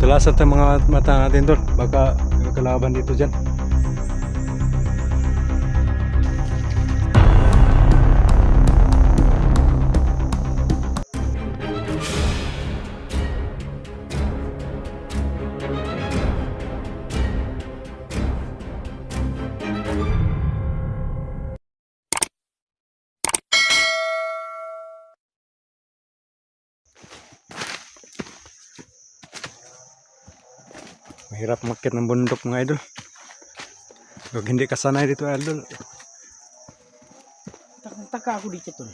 Tulasan tayong mga mata natin tol. Baka may kalaban dito dyan. Mahirap umakyat ng bundok mga idol. Pag hindi ka sanay dito idol. Taka ako dito tol.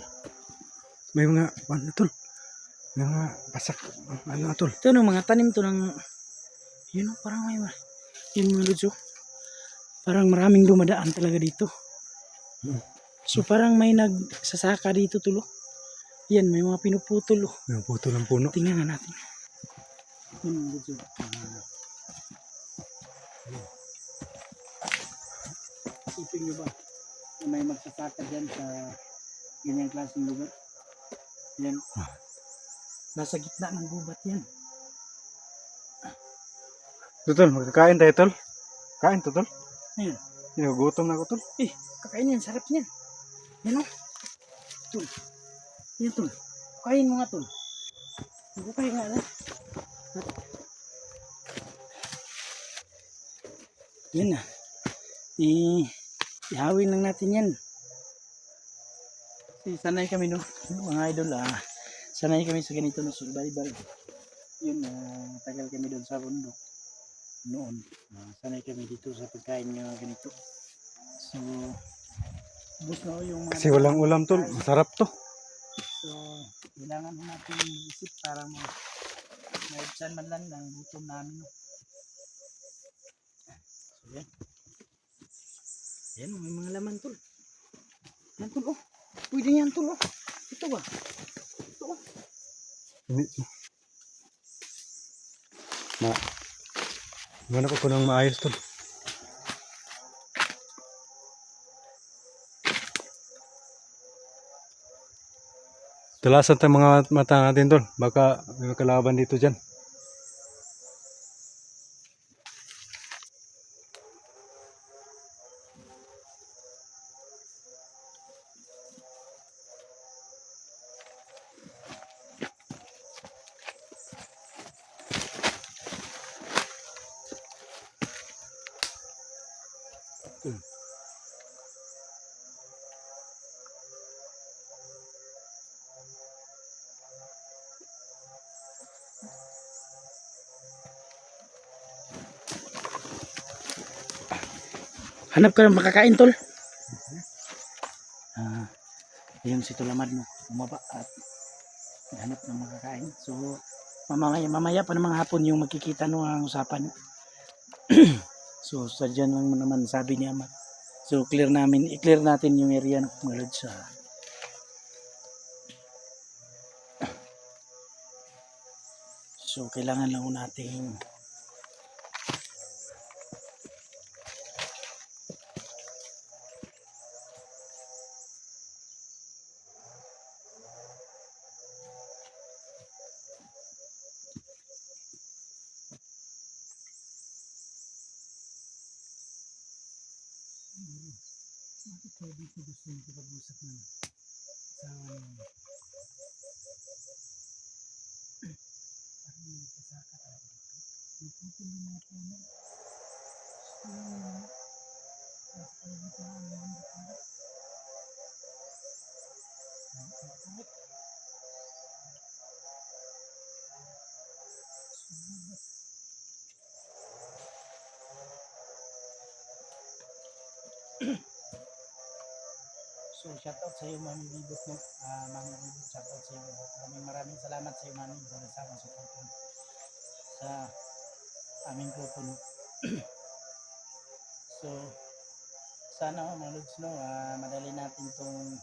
May mga ano tol. May mga pasak. Ano tol. Ito no, mga tanim to ng yun o, parang may yun mga lods oh. Parang maraming dumadaan talaga dito. So parang may nagsasaka dito tulo. Yan, may mga pinuputol oh. May puto ng puno. Tingnan nga natin. Yun mga lods oh. Isipin nyo ba na may magsasaka dyan sa ganyang klaseng lugar? Yan. Nasa gitna ng gubat yan. Ito tol, magkakain tayo tol. Kain to tol. Ayun. Gutom na ako tol. Kakain yan, sarap niyan. Yan o. Tol. Yan tol. Kain mo nga tol. Kain nga na. Yan na. Ihawin lang natin yan. Sanay kami no. Mga idol sanay kami sa ganito no. Survival. Yun tagal kami doon sa bundok. Noon. Sanay kami dito sa pagkain nga ganito. So bus na yung mga Kasi walang ulam tol. Masarap to. so kailangan natin mag-isip para maibsan man lang ng gutom namin no. So yan. Yan may mga laman tol. Yan tol oh. Pwede yan tol oh. Ito ba? Ito oh. Gano'n ko ng maayos tol. Tulasan tayong mga mata natin tol. Baka may kalaban dito dyan. Hanap ka ng makakain tol. Ayun si Tulamad no. Bumaba at hanap ng makakain. So mamaya pa namang hapon yung magkikita no ang usapan. So sadyan lang naman sabi niya. So i-clear natin yung area no. Mga lods so kailangan lang nating bakit pwede ko gusto yung kapag-usap ng asawa niya? Parang may nagsasaka tayo dito. Nagpupul yung mga puno. Nasa palagitan ng mga dito. So shoutout sa iyo Mami Bibot no. Mami Bibot, shoutout sa iyo. Maraming salamat sa iyo Mami dahil sa suporta sa aming grupo no. So sana mga lods no, madali natin tong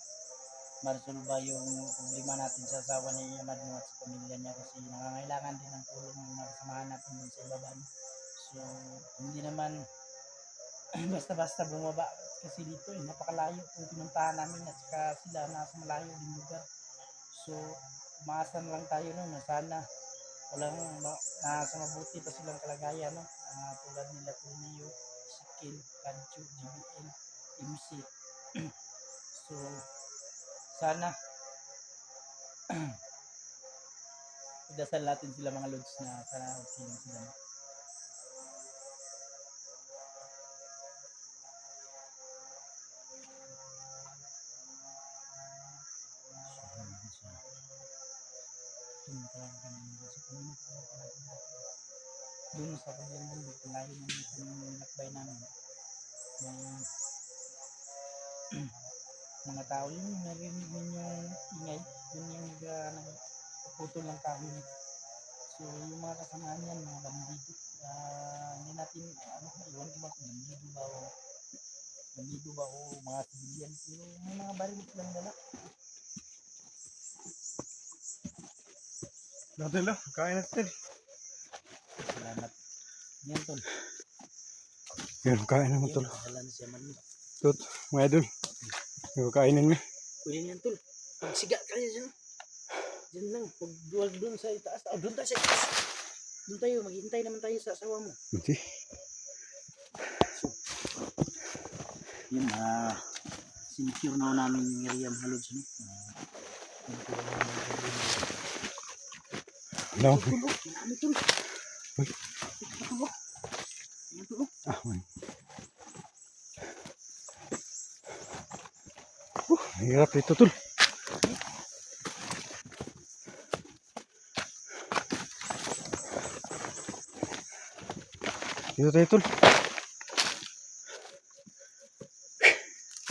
maresolba yung problema natin sa asawa ni Amad no, at sa pamilya niya kasi nangangailangan din ng tulong ng makasamahan natin dun sa ibaba no. So hindi naman basta-basta bumaba kasi dito napakalayo kung pinuntahan namin at saka sila nasa malayo din lugar. So umaasa na lang tayo no na sana walang nasa mabuti pa silang kalagayan, no? Tulad nila Tonio, Sikil, Kadjo, GBL, MC. So, sana idasal natin sila mga lods na sana okay lang sila. No? Doon sa kanilang bundok, layo ng lakbay namin. May mga tao yun, narinig yung ingay, yun yung nagpuputol ng kahoy. So yung mga kasamahan yan, mga bandido, hindi natin, iwan ko ba kung bandido ba o mga civilian, pero may mga baril silang dala. Natin lang, kain natin. Salamat. Yan tol. Yan, kain naman tol. Dala na siya man. Tut, mga idol. Yung kainin mo. Pwede niyan tol. Magsiga kayo dyan. Diyan lang. Huwag doon sa itaas. Doon tayo sa itaas. Doon tayo. Maghihintay naman tayo sa asawa mo. Hindi. So, yun, sinicure na namin yung area mga lods. Hello. Ano tol? Ah, man. Hirap ito tol. Dito tayo tol.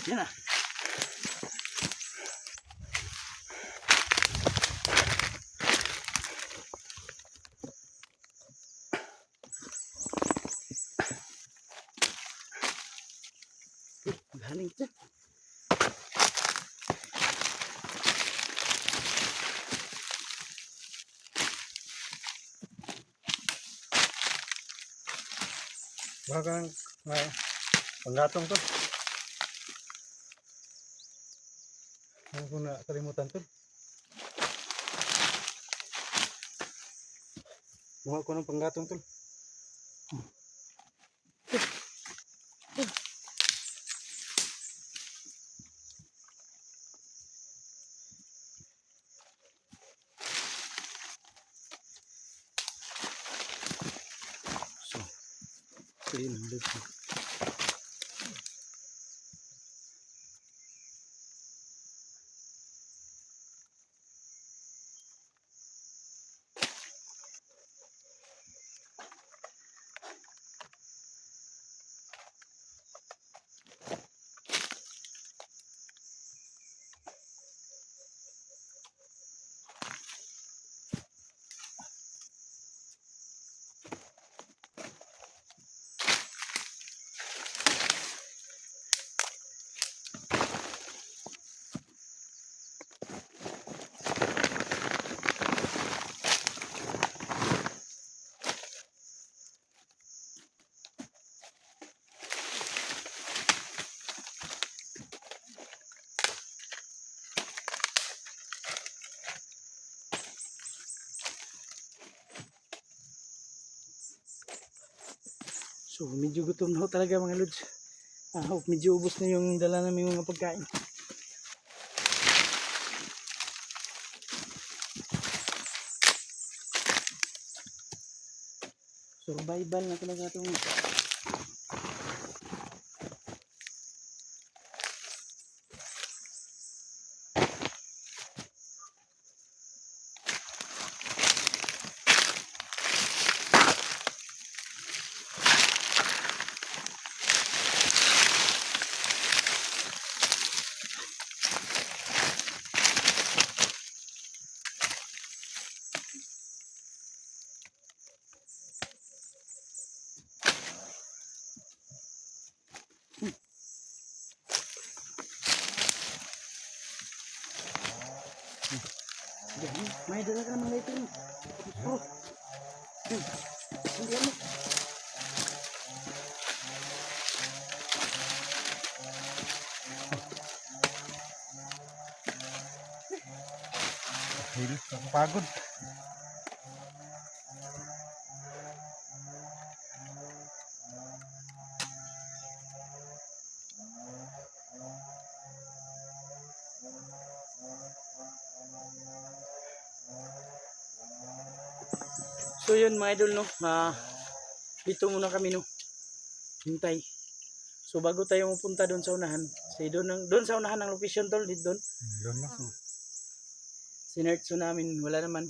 Yan ah. Galing dyan. Baka panggatong tol. Ano kung nakalimutan tol? Buha ko ng panggatong tol. Ayun mga lods. So medyo gutom na ho talaga mga lods. Medyo ubos na yung dala namin mga pagkain. Survival na talaga itong may dala ka naman ito. Oh. Hindi ano. Hilis, nakapagod. So yun mga idol no, dito muna kami no, hintay. So bago tayo mapunta doon sa unahan, doon sa unahan ng location tol, dito doon. Doon na. Sinerch so namin, wala naman.